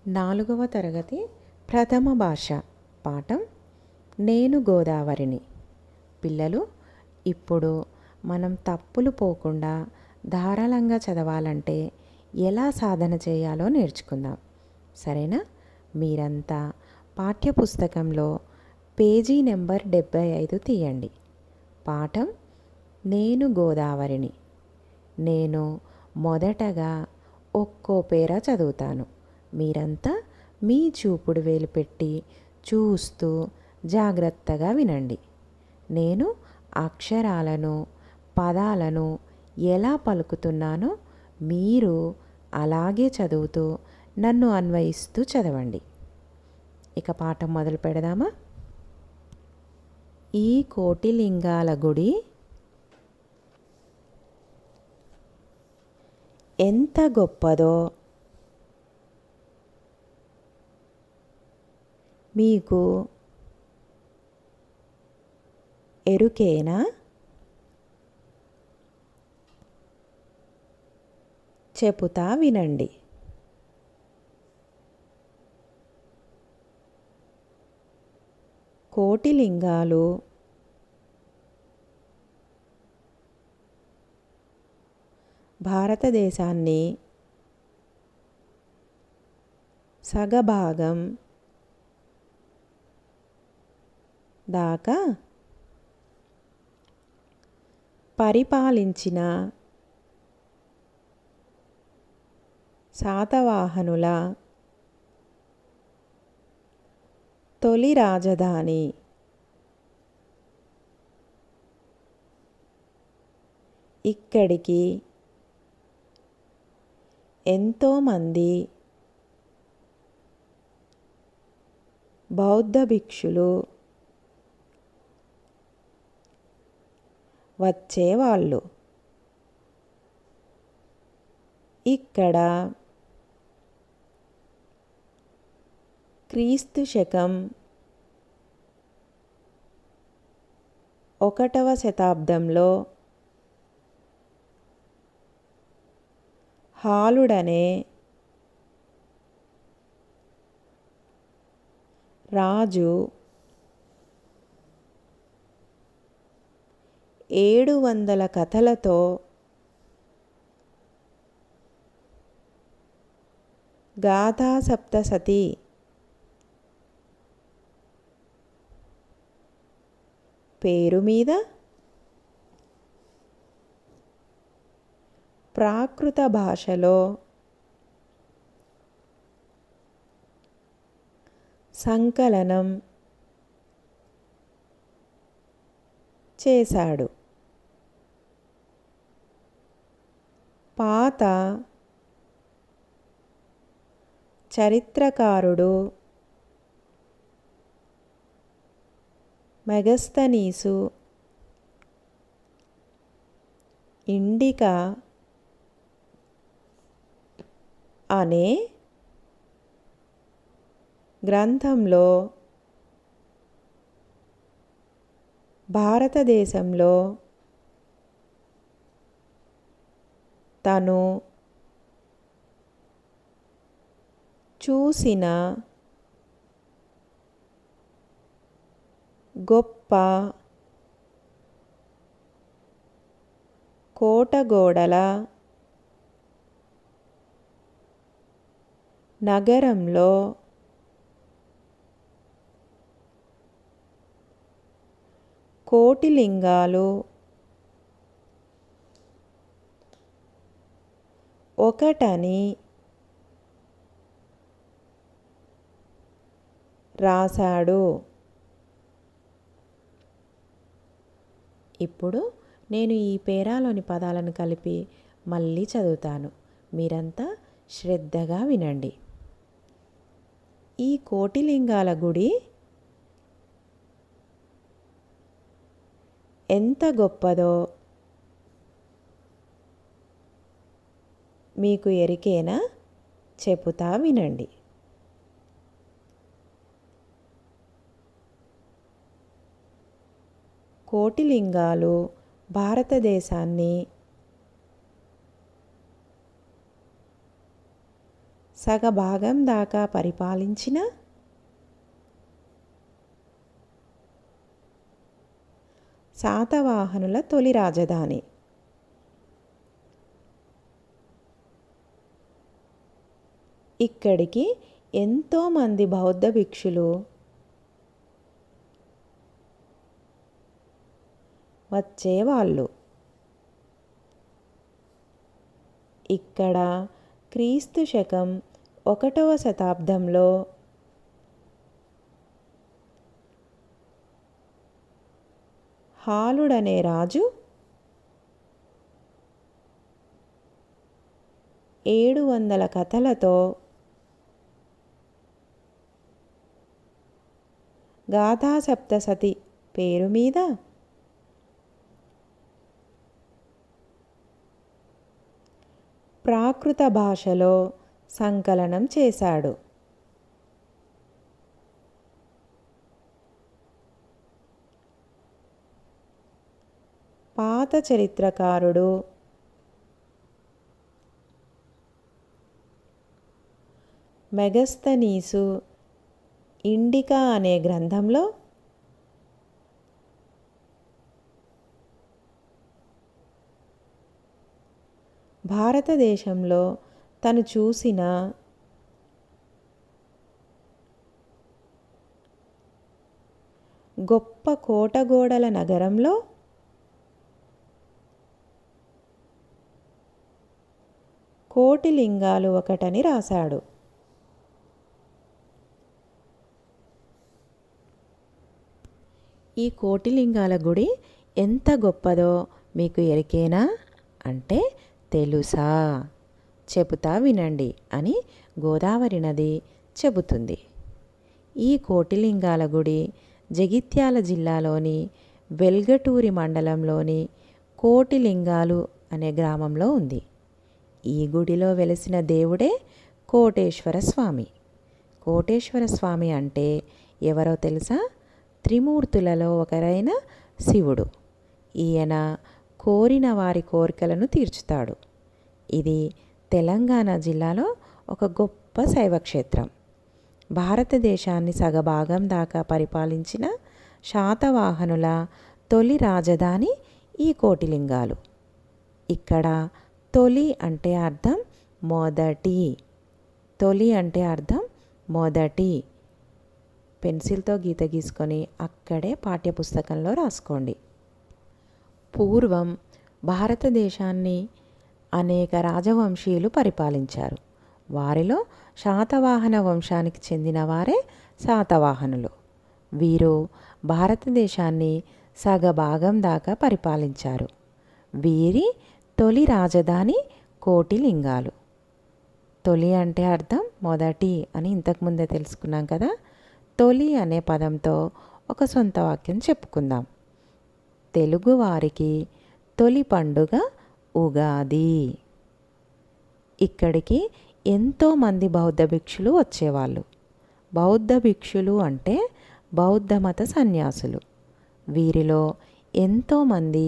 4వ తరగతి ప్రథమ భాష పాఠం నేను గోదావరిని. పిల్లలు, ఇప్పుడు మనం తప్పులు పోకుండా ధారాళంగా చదవాలంటే ఎలా సాధన చేయాలో నేర్చుకుందాం. సరేనా? మీరంతా పాఠ్యపుస్తకంలో పేజీ నెంబర్ 75 తీయండి. పాఠం నేను గోదావరిని. నేను మొదటగా ఒక్కో పేర చదువుతాను. మీరంతా మీ చూపుడు వేలు పెట్టి చూస్తూ జాగ్రత్తగా వినండి. నేను అక్షరాలను, పదాలను ఎలా పలుకుతున్నానో మీరు అలాగే చదువుతూ నన్ను అన్వయిస్తూ చదవండి. ఇక పాఠం మొదలు పెడదామా? ఈ కోటిలింగాల గుడి ఎంత గొప్పదో మీకు ఎరుకేనా? చెబుతా వినండి. కోటిలింగాలు భారతదేశాన్ని సగభాగం దాకా పరిపాలించిన శాతవాహనుల తొలి రాజధాని. ఇక్కడికి ఎంతోమంది బౌద్ధ భిక్షులు వచ్చేవాళ్ళు. ఇక్కడ క్రీస్తు శకం 1వ శతాబ్దంలో హాలుడనే రాజు 700 కథలతో గాథా సప్తశతి పేరు మీద ప్రాకృత భాషలో సంకలనం చేశాడు. పాత చరిత్రకారుడు మెగస్తనీసు ఇండికా అనే గ్రంథంలో భారతదేశంలో తను చూసిన గొప్ప కోటగోడల నగరంలో కోటిలింగాలు ఒకటని రాశాడు. ఇప్పుడు నేను ఈ పేరాలోని పదాలను కలిపి మళ్ళీ చదువుతాను. మీరంతా శ్రద్ధగా వినండి. ఈ కోటిలింగాల గుడి ఎంత గొప్పదో మీకు ఎరికేనా? చెబుతా వినండి. కోటిలింగాలు భారతదేశాన్ని సగభాగం దాకా పరిపాలించిన శాతవాహనుల తొలి రాజధాని. ఇక్కడికి ఎంతోమంది బౌద్ధ భిక్షులు వచ్చేవాళ్ళు. ఇక్కడ క్రీస్తు శకం 1వ శతాబ్దంలో హాలుడనే రాజు 700 కథలతో గాథాసప్తశతి పేరు మీద ప్రాకృత భాషలో సంకలనం చేశాడు. పాత చరిత్రకారుడు మెగస్తనీసు ఇండికా అనే గ్రంథంలో భారతదేశంలో తను చూసిన గొప్ప కోటగోడల నగరంలో కోటిలింగాలు ఒకటని రాశాడు. ఈ కోటిలింగాల గుడి ఎంత గొప్పదో మీకు ఎరికేనా అంటే తెలుసా? చెబుతా వినండి అని గోదావరి నది చెబుతుంది. ఈ కోటిలింగాల గుడి జగిత్యాల జిల్లాలోని వెల్గటూరి మండలంలోని కోటిలింగాలు అనే గ్రామంలో ఉంది. ఈ గుడిలో వెలిసిన దేవుడే కోటేశ్వర స్వామి. కోటేశ్వర స్వామి అంటే ఎవరో తెలుసా? త్రిమూర్తులలో ఒకరైన శివుడు. ఈయన కోరిన వారి కోరికలను తీర్చుతాడు. ఇది తెలంగాణ జిల్లాలో ఒక గొప్ప శైవక్షేత్రం. భారతదేశాన్ని సగభాగం దాకా పరిపాలించిన శాతవాహనుల తొలి రాజధాని ఈ కోటిలింగాలు. ఇక్కడ తొలి అంటే అర్థం మొదటి. తొలి అంటే అర్థం మొదటి. పెన్సిల్తో గీత గీసుకొని అక్కడే పాఠ్యపుస్తకంలో రాసుకోండి. పూర్వం భారతదేశాన్ని అనేక రాజవంశీయులు పరిపాలించారు. వారిలో శాతవాహన వంశానికి చెందిన వారే శాతవాహనులు. వీరు భారతదేశాన్ని సగభాగం దాకా పరిపాలించారు. వీరి తొలి రాజధాని కోటిలింగాలు. తొలి అంటే అర్థం మొదటి అని ఇంతకుముందే తెలుసుకున్నాం కదా. తొలి అనే పదంతో ఒక సొంత వాక్యం చెప్పుకుందాం. తెలుగువారికి తొలి పండుగ ఉగాది. ఇక్కడికి ఎంతోమంది బౌద్ధ భిక్షులు వచ్చేవాళ్ళు. బౌద్ధ భిక్షులు అంటే బౌద్ధ మత సన్యాసులు. వీరిలో ఎంతోమంది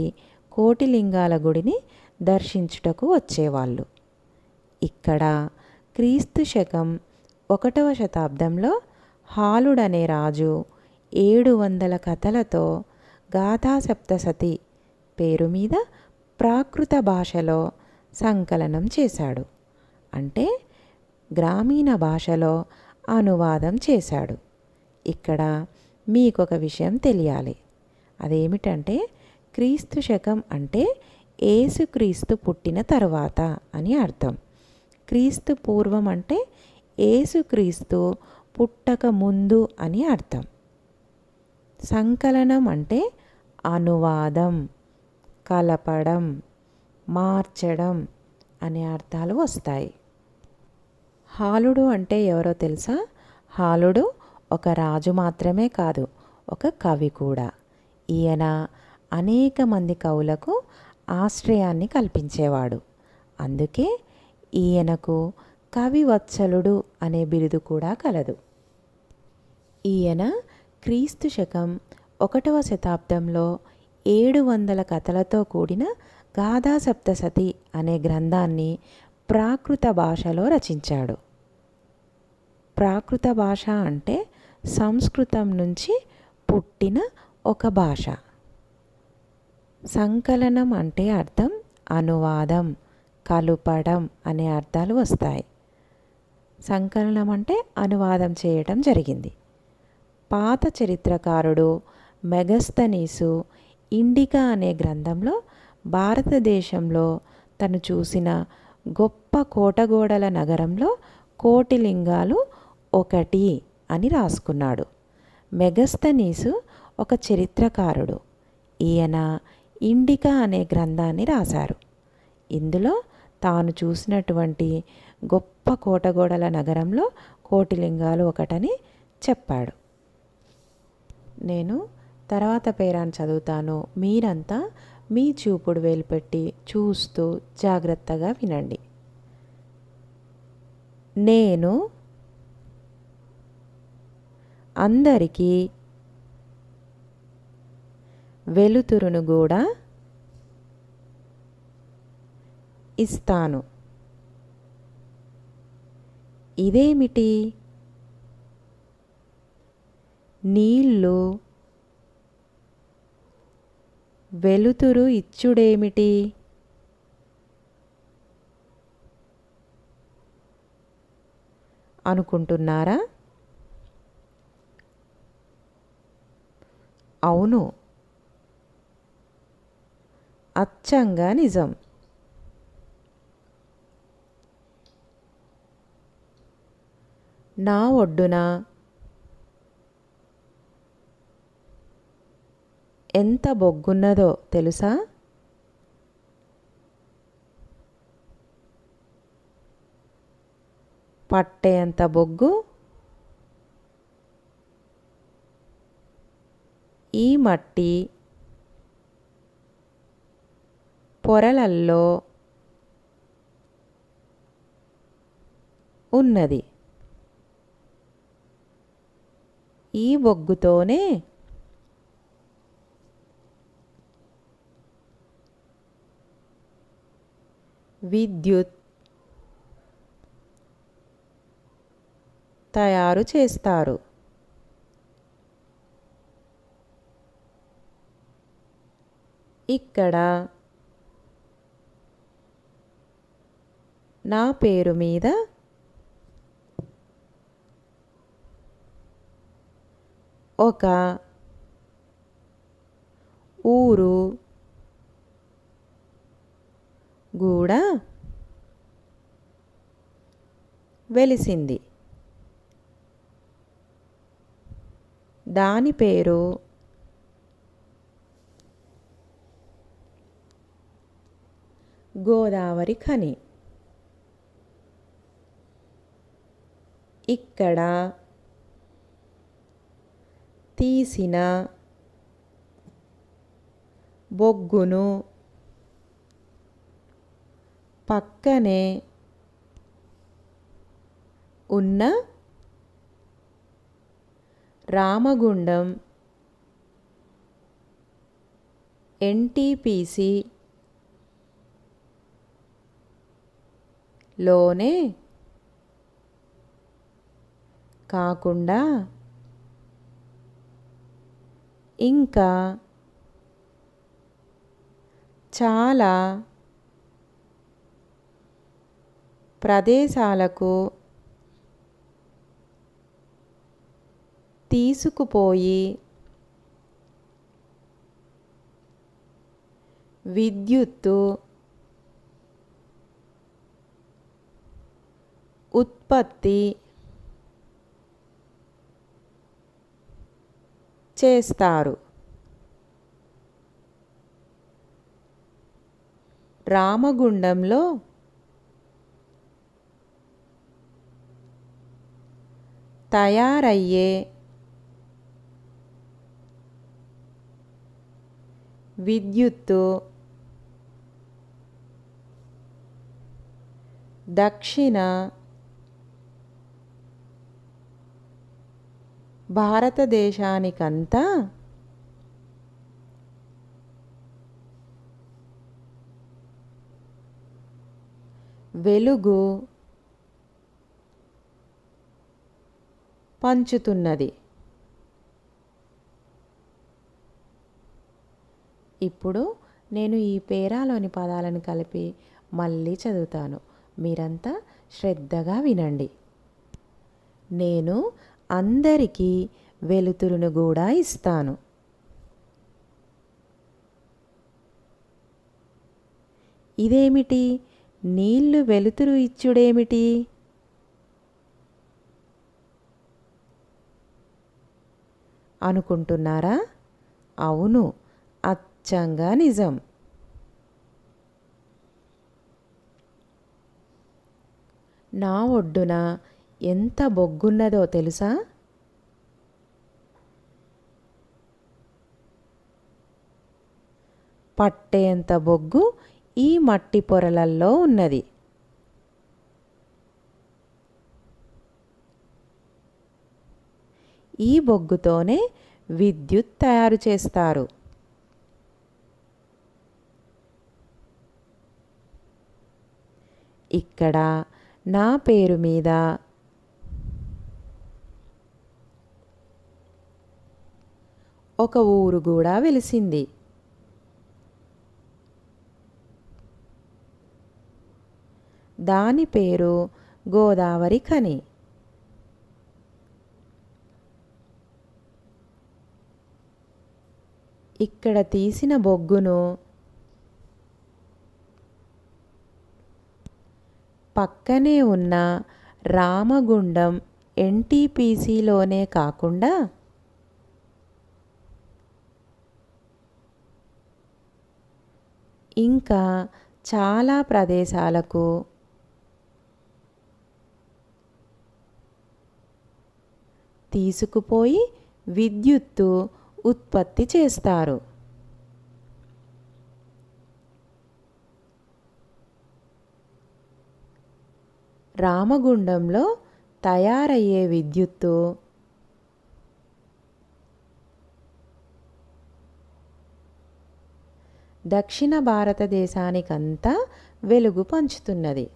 కోటిలింగాల గుడిని దర్శించుటకు వచ్చేవాళ్ళు. ఇక్కడ క్రీస్తు శకం 1వ శతాబ్దంలో హాలుడనే రాజు 700 కథలతో గాథాసప్తశతి పేరు మీద ప్రాకృత భాషలో సంకలనం చేశాడు. అంటే గ్రామీణ భాషలో అనువాదం చేశాడు. ఇక్కడ మీకొక విషయం తెలియాలి. అదేమిటంటే క్రీస్తు శకం అంటే యేసుక్రీస్తు పుట్టిన తరువాత అని అర్థం. క్రీస్తు పూర్వం అంటే యేసుక్రీస్తు పుట్టక ముందు అని అర్థం. సంకలనం అంటే అనువాదం, కలపడం, మార్చడం అనే అర్థాలు వస్తాయి. హాలుడు అంటే ఎవరో తెలుసా? హాలుడు ఒక రాజు మాత్రమే కాదు, ఒక కవి కూడా. ఈయన అనేక మంది కవులకు ఆశ్రయాన్ని కల్పించేవాడు. అందుకే ఈయనకు కవివత్సలుడు అనే బిరుదు కూడా కలదు. ఈయన క్రీస్తు శకం 1వ శతాబ్దంలో 700 కథలతో కూడిన గాథాసప్తశతి అనే గ్రంథాన్ని ప్రాకృత భాషలో రచించాడు. ప్రాకృత భాష అంటే సంస్కృతం నుంచి పుట్టిన ఒక భాష. సంకలనం అంటే అర్థం అనువాదం, కలుపడం అనే అర్థాలు వస్తాయి. సంకలనం అంటే అనువాదం చేయటం జరిగింది. పాత చరిత్రకారుడు మెగస్తనీసు ఇండికా అనే గ్రంథంలో భారతదేశంలో తను చూసిన గొప్ప కోటగోడల నగరంలో కోటిలింగాలు ఒకటి అని రాసుకున్నాడు. మెగస్తనీసు ఒక చరిత్రకారుడు. ఈయన ఇండికా అనే గ్రంథాన్ని రాశారు. ఇందులో తాను చూసినటువంటి గొప్ప కోటగోడల నగరంలో కోటిలింగాలు ఒకటని చెప్పాడు. నేను తర్వాత పేరాన్ని చదువుతాను. మీరంతా మీ చూపుడు వేలు పెట్టి చూస్తూ జాగ్రత్తగా వినండి. నేను అందరికీ వెలుతురును కూడా ఇస్తాను. ఇదేమిటి? నీళ్ళు వెలుతురు ఇచ్చుడేమిటి? అనుకుంటున్నారా? అవును, అచ్చంగా నిజం. నా ఒడ్డున ఎంత బొగ్గున్నదో తెలుసా? పట్టేంత బొగ్గు ఈ మట్టి పొరలల్లో ఉన్నది. ఈ బొగ్గుతోనే విద్యుత్ తయారు చేస్తారు. ఇక్కడ నా పేరు మీద ఒక ఊరు కూడా వెలిసింది. దాని పేరు గోదావరి ఖని. ఇక్కడ తీసిన బొగ్గును పక్కనే ఉన్న రామగుండం ఎన్టీపీసీ లోనే కాకుండా ఇంకా చాలా ప్రదేశాలకు తీసుకుపోయి విద్యుత్తు ఉత్పత్తి చేస్తారు. రామగుండంలో తయారయ్యే విద్యుత్తు దక్షిణ భారతదేశానికంతా వెలుగు పంచుతున్నది. ఇప్పుడు నేను ఈ పేరాలోని పదాలను కలిపి మళ్ళీ చదువుతాను. మీరంతా శ్రద్ధగా వినండి. నేను అందరికీ వెలుతురును కూడా ఇస్తాను. ఇదేమిటి? నీళ్లు వెలుతురు ఇచ్చుడేమిటి? అనుకుంటున్నారా? అవును, అచ్చంగా నిజం. నా ఒడ్డున ఎంత బొగ్గున్నదో తెలుసా? పట్టేంత బొగ్గు ఈ మట్టి పొరలల్లో ఉన్నది. ఈ బొగ్గుతోనే విద్యుత్ తయారు చేస్తారు. ఇక్కడ నా పేరు మీద ఒక ఊరు కూడా వెలిసింది. దాని పేరు గోదావరి ఖని. ఇక్కడ తీసిన బొగ్గును పక్కనే ఉన్న రామగుండం ఎన్టీపీసీలోనే కాకుండా ఇంకా చాలా ప్రదేశాలకు తీసుకుపోయి విద్యుత్తు ఉత్పత్తి చేస్తారు. రామగుండంలో తయారయ్యే విద్యుత్తు దక్షిణ భారతదేశానికంతా వెలుగు పంచుతున్నది.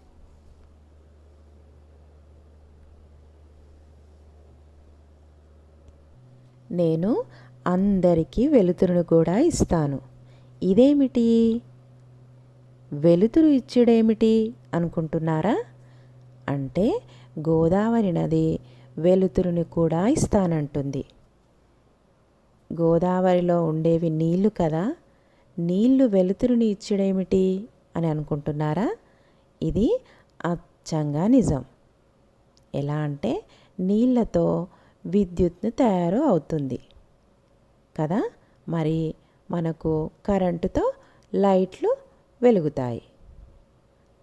నేను అందరికీ వెలుతురును కూడా ఇస్తాను. ఇదేమిటి? వెలుతురు ఇచ్చుడేమిటి అనుకుంటున్నారా? అంటే గోదావరి నది వెలుతురుని కూడా ఇస్తానంటుంది. గోదావరిలో ఉండేవి నీళ్లు కదా, నీళ్లు వెలుతురుని ఇచ్చుడేమిటి అని అనుకుంటున్నారా? ఇది అచ్చంగా నిజం. ఎలా అంటే నీళ్లతో విద్యుత్ను తయారు అవుతుంది కదా. మరి మనకు కరెంటుతో లైట్లు వెలుగుతాయి.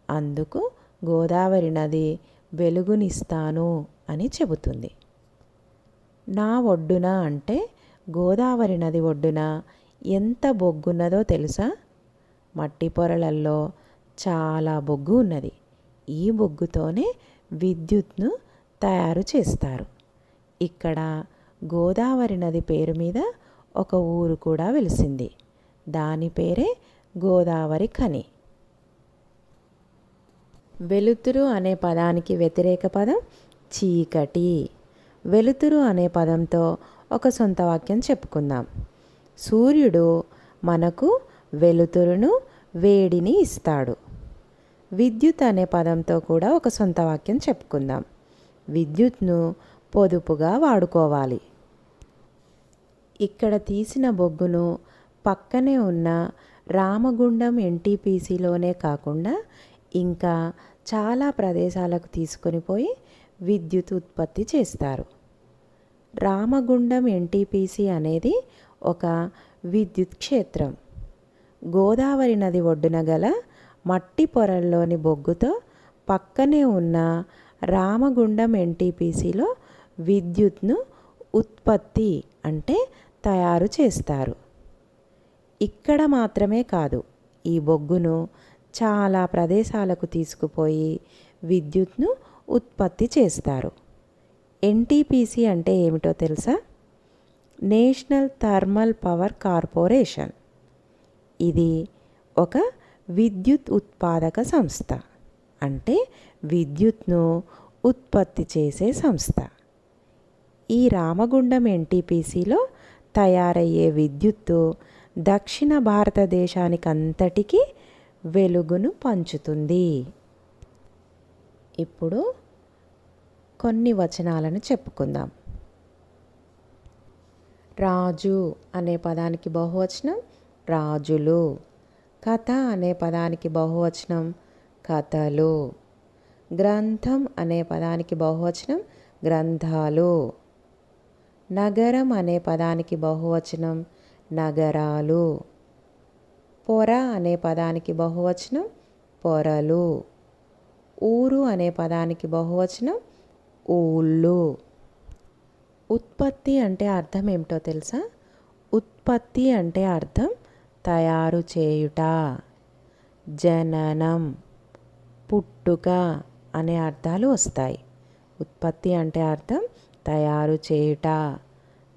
అందుకు గోదావరి నది వెలుగునిస్తాను అని చెబుతుంది. నా ఒడ్డున అంటే గోదావరి నది ఒడ్డున ఎంత బొగ్గున్నదో తెలుసా? మట్టి పొరలల్లో చాలా బొగ్గు ఉన్నది. ఈ బొగ్గుతోనే విద్యుత్ను తయారు చేస్తారు. ఇక్కడ గోదావరి నది పేరు మీద ఒక ఊరు కూడా వెలిసింది. దాని పేరే గోదావరి ఖని. వెలుతురు అనే పదానికి వ్యతిరేక పదం చీకటి. వెలుతురు అనే పదంతో ఒక సొంత వాక్యం చెప్పుకుందాం. సూర్యుడు మనకు వెలుతురును, వేడిని ఇస్తాడు. విద్యుత్ అనే పదంతో కూడా ఒక సొంత వాక్యం చెప్పుకుందాం. విద్యుత్ను పొదుపుగా వాడుకోవాలి. ఇక్కడ తీసిన బొగ్గును పక్కనే ఉన్న రామగుండం ఎన్టీపీసీలోనే కాకుండా ఇంకా చాలా ప్రదేశాలకు తీసుకొని పోయి విద్యుత్ ఉత్పత్తి చేస్తారు. రామగుండం ఎన్టీపీసీ అనేది ఒక విద్యుత్ క్షేత్రం. గోదావరి నది ఒడ్డున గల మట్టి పొరల్లోని బొగ్గుతో పక్కనే ఉన్న రామగుండం ఎన్టీపీసీలో విద్యుత్ను ఉత్పత్తి అంటే తయారు చేస్తారు. ఇక్కడ మాత్రమే కాదు, ఈ బొగ్గును చాలా ప్రదేశాలకు తీసుకుపోయి విద్యుత్ను ఉత్పత్తి చేస్తారు. ఎన్టీపీసీ అంటే ఏమిటో తెలుసా? National thermal power corporation. ఇది ఒక విద్యుత్ ఉత్పాదక సంస్థ, అంటే విద్యుత్ను ఉత్పత్తి చేసే సంస్థ. ఈ రామగుండం ఎన్టీపీసీలో తయారయ్యే విద్యుత్తు దక్షిణ భారతదేశానికంతటికీ వెలుగును పంచుతుంది. ఇప్పుడు కొన్ని వచనాలను చెప్పుకుందాం. రాజు అనే పదానికి బహువచనం రాజులు. కథ అనే పదానికి బహువచనం కథలు. గ్రంథం అనే పదానికి బహువచనం గ్రంథాలు. నగరం అనే పదానికి బహువచనం నగరాలు. పొర అనే పదానికి బహువచనం పొరలు. ఊరు అనే పదానికి బహువచనం ఊళ్ళు. ఉత్పత్తి అంటే అర్థం ఏమిటో తెలుసా? ఉత్పత్తి అంటే అర్థం తయారు చేయుట. జననం, పుట్టుక అనే అర్థాలు వస్తాయి. ఉత్పత్తి అంటే అర్థం తయారు చేయుట,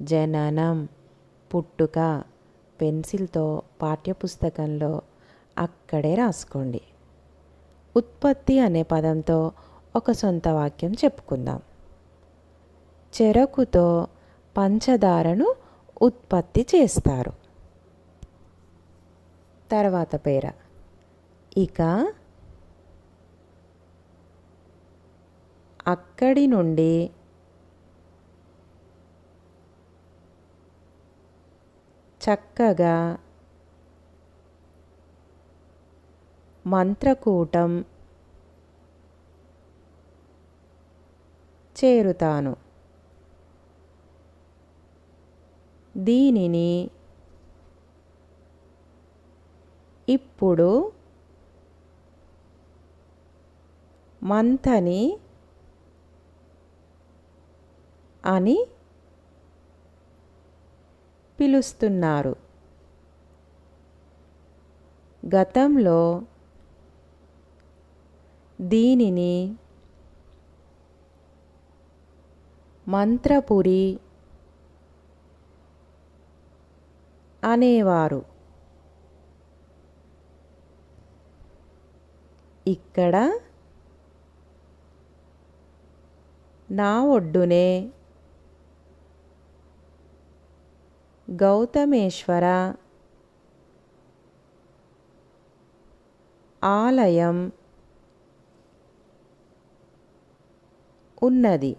జననం, పుట్టుక. పెన్సిల్తో పాఠ్యపుస్తకంలో అక్కడే రాసుకోండి. ఉత్పత్తి అనే పదంతో ఒక సొంత వాక్యం చెప్పుకుందాం. చెరకుతో పంచదారను ఉత్పత్తి చేస్తారు. తర్వాత పేర. ఇక అక్కడి నుండి చక్కగా మంత్రకూటం చేరుతాను. దీనిని ఇప్పుడు మంథని అని పిలుస్తున్నారు. గతంలో దీనిని మంత్రపురి అనేవారు. ఇక్కడ నా ఒడ్డునే గౌతమేశ్వర ఆలయం ఉన్నది.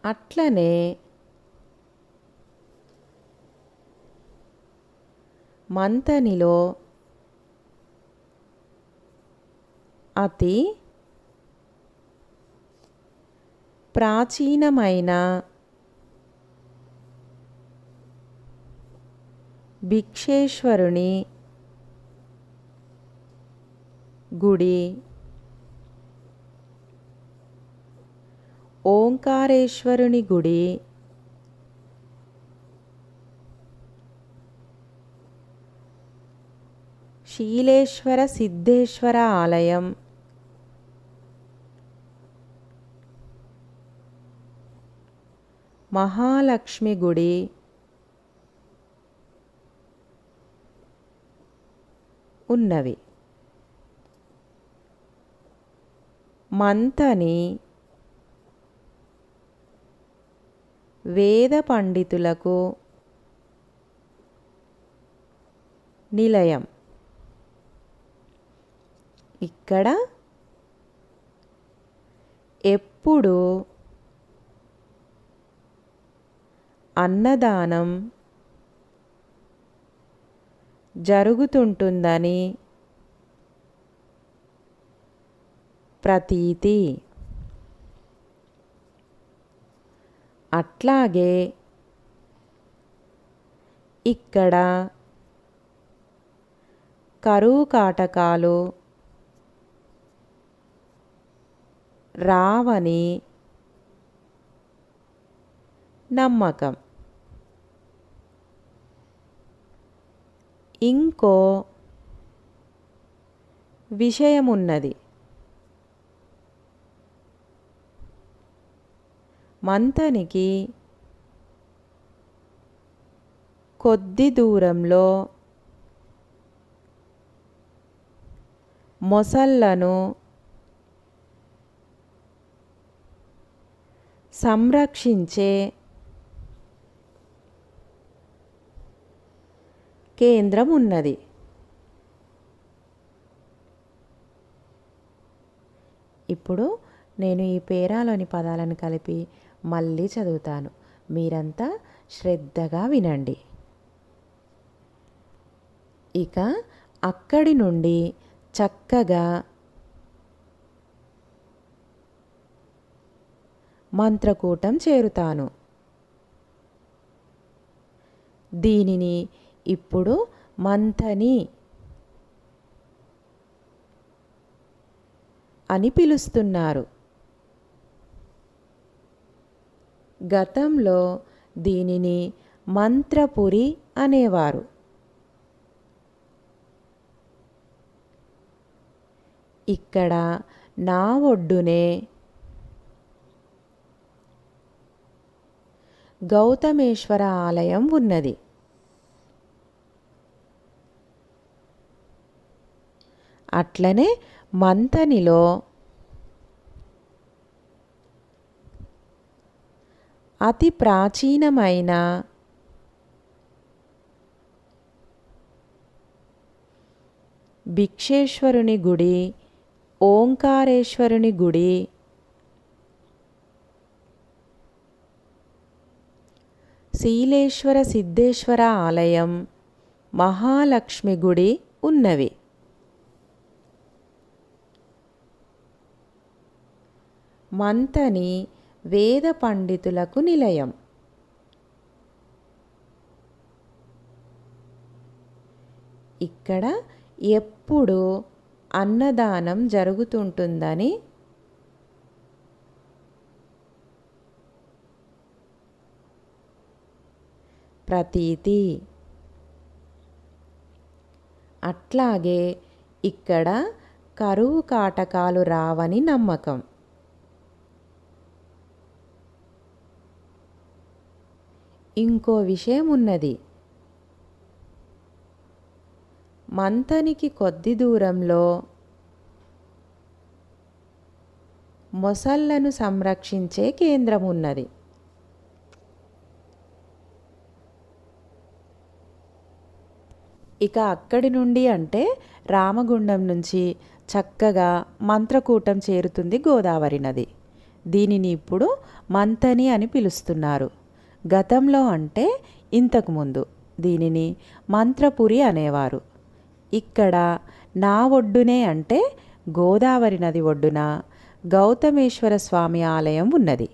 అట్లనే మంథనిలో అతి ప్రాచీనమైన భిక్షేశ్వరుని గుడి, ఓంకారేశ్వరుని గుడి, శీలేశ్వర సిద్ధేశ్వర ఆలయం, మహాలక్ష్మి గుడి, ఉన్నవి. మంథని వేద పండితులకు నిలయం. ఇక్కడ ఎప్పుడు అన్నదానం జరుగుతుంటుందని ప్రతీతి. అట్లాగే ఇక్కడ కరువు కాటకాలు రావని నమ్మకం. ఇంకో విషయమున్నది. మంథనికి కొద్ది దూరంలో మొసళ్ళను సంరక్షించే కేంద్రం ఉన్నది. ఇప్పుడు నేను ఈ పేరాలోని పదాలను కలిపి మళ్ళీ చదువుతాను. మీరంతా శ్రద్ధగా వినండి. ఇక అక్కడి నుండి చక్కగా మంత్రకూటం చేరుతాను. దీనిని ఇప్పుడు మంథని అని పిలుస్తున్నారు. గతంలో దీనిని మంత్రపురి అనేవారు. ఇక్కడ నా ఒడ్డునే గౌతమేశ్వర ఆలయం ఉన్నది. అట్లనే మంథనిలో అతి ప్రాచీనమైన భిక్షేశ్వరుని గుడి, ఓంకారేశ్వరుని గుడి, శీలేశ్వర సిద్ధేశ్వర ఆలయం, మహాలక్ష్మి గుడి ఉన్నవి. మంథని వేద పండితులకు నిలయం. ఇక్కడ ఎప్పుడూ అన్నదానం జరుగుతుంటుందని ప్రతీతి. అట్లాగే ఇక్కడ కరువు కాటకాలు రావని నమ్మకం. ఇంకో విషయం ఉన్నది. మంథనికి కొద్ది దూరంలో మొసళ్లను సంరక్షించే కేంద్రం ఉన్నది. ఇక అక్కడి నుండి అంటే రామగుండం నుంచి చక్కగా మంత్రకూటం చేరుతుంది గోదావరి నది. దీనిని ఇప్పుడు మంథని అని పిలుస్తున్నారు. గతంలో అంటే ఇంతకుముందు దీనిని మంత్రపురి అనేవారు. ఇక్కడ నా ఒడ్డునే అంటే గోదావరి నది ఒడ్డున గౌతమేశ్వర స్వామి ఆలయం ఉన్నది.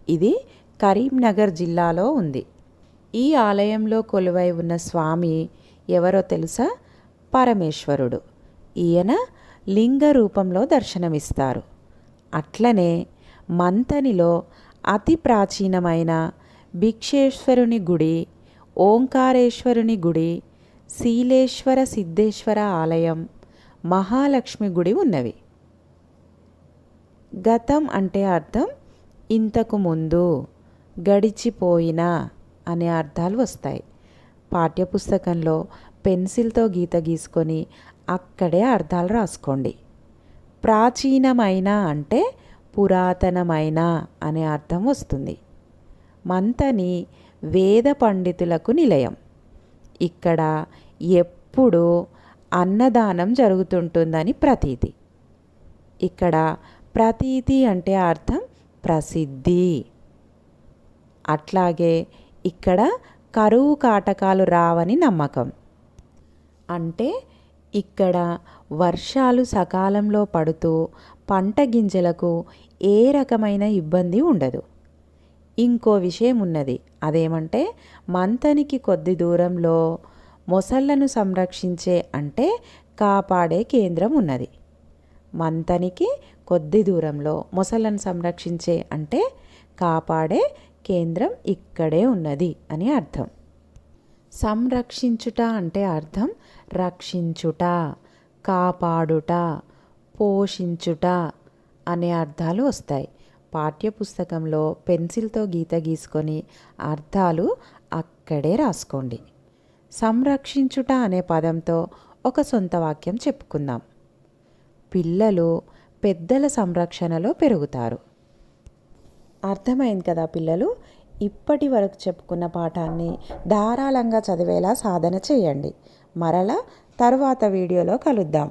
ఇది కరీంనగర్ జిల్లాలో ఉంది. ఈ ఆలయంలో కొలువై ఉన్న స్వామి ఎవరో తెలుసా? పరమేశ్వరుడు. ఈయన లింగ రూపంలో దర్శనమిస్తారు. అట్లనే మంథనిలో అతి ప్రాచీనమైన భిక్షేశ్వరుని గుడి, ఓంకారేశ్వరుని గుడి, శీలేశ్వర సిద్ధేశ్వర ఆలయం, మహాలక్ష్మి గుడి ఉన్నవి. గతం అంటే అర్థం ఇంతకు ముందు, గడిచిపోయిన అనే అర్థాలు వస్తాయి. పాఠ్యపుస్తకంలో పెన్సిల్తో గీత గీసుకొని అక్కడే అర్థాలు రాసుకోండి. ప్రాచీనమైన అంటే పురాతనమైన అనే అర్థం వస్తుంది. మంథని వేద పండితులకు నిలయం. ఇక్కడ ఎప్పుడూ అన్నదానం జరుగుతుంటుందని ప్రతీతి. ఇక్కడ ప్రతీతి అంటే అర్థం ప్రసిద్ధి. అట్లాగే ఇక్కడ కరువు కాటకాలు రావని నమ్మకం. అంటే ఇక్కడ వర్షాలు సకాలంలో పడుతూ పంట గింజలకు ఏ రకమైన ఇబ్బంది ఉండదు. ఇంకో విషయం ఉన్నది. అదేమంటే మంథనికి కొద్ది దూరంలో మొసళ్లను సంరక్షించే అంటే కాపాడే కేంద్రం ఉన్నది. మంథనికి కొద్ది దూరంలో మొసళ్లను సంరక్షించే అంటే కాపాడే కేంద్రం ఇక్కడే ఉన్నది అని అర్థం. సంరక్షించుట అంటే అర్థం రక్షించుట, కాపాడుట, పోషించుట అనే అర్థాలు వస్తాయి. పాఠ్యపుస్తకంలో పెన్సిల్తో గీత గీసుకొని అర్థాలు అక్కడే రాసుకోండి. సంరక్షించుట అనే పదంతో ఒక సొంత వాక్యం చెప్పుకుందాం. పిల్లలు పెద్దల సంరక్షణలో పెరుగుతారు. అర్థమైంది కదా పిల్లలు? ఇప్పటి వరకు చెప్పుకున్న పాఠాన్ని ధారాళంగా చదివేలా సాధన చేయండి. మరలా తరువాత వీడియోలో కలుద్దాం.